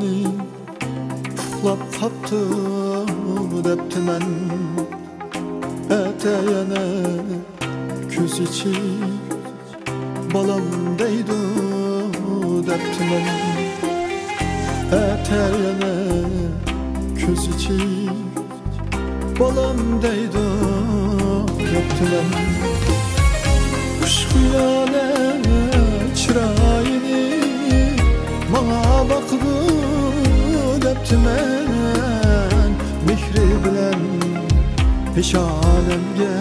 anamni uxlab qapti debdimen. Eteyene ko'z ichib balam deydi debdimen. Eteyene ko'z ichib balam deydi debdimen. Kuş xiyale çırayını bana bakdı debdimen. Mihri bilen peşanemge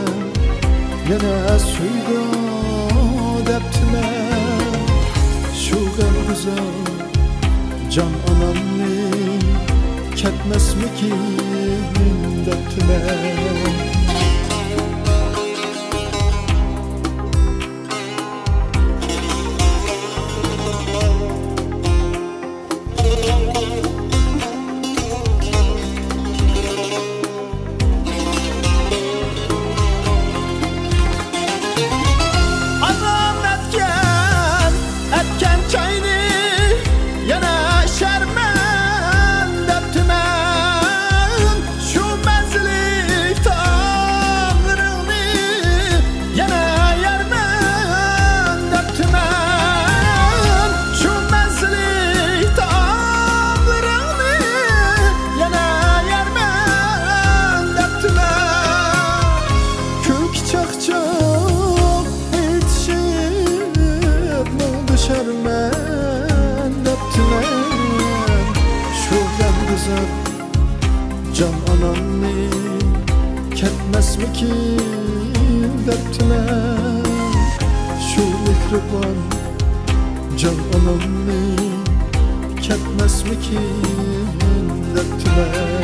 yana suydu debdimen. Şu güzel can anamni ketmesmikin debdimen. Can anamni ketmesmikin debdimen. Şu mihriban can anamni ketmesmikin debdimen.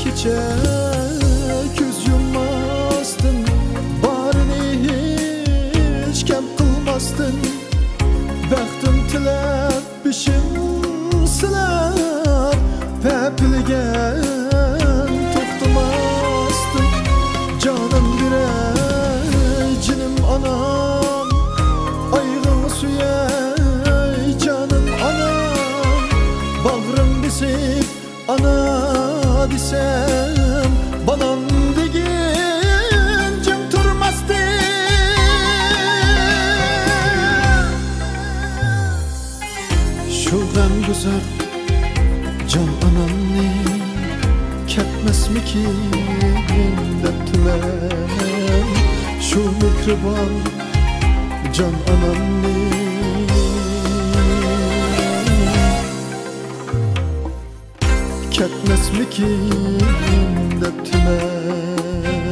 Kiçe göz yummazdın, barini hiç kem kılmazdın. Bəxtim tilab bişim silab pepilgen toxtamazdın. Canım birey cinim anam, aygın suyay canım anam. Bağrım bisip ana desem banan degin jim turmasdi. Şu gam güzel can anamni ketmesmikin debdimen. Şu mihriban can anamni ketmesmikin debdimen.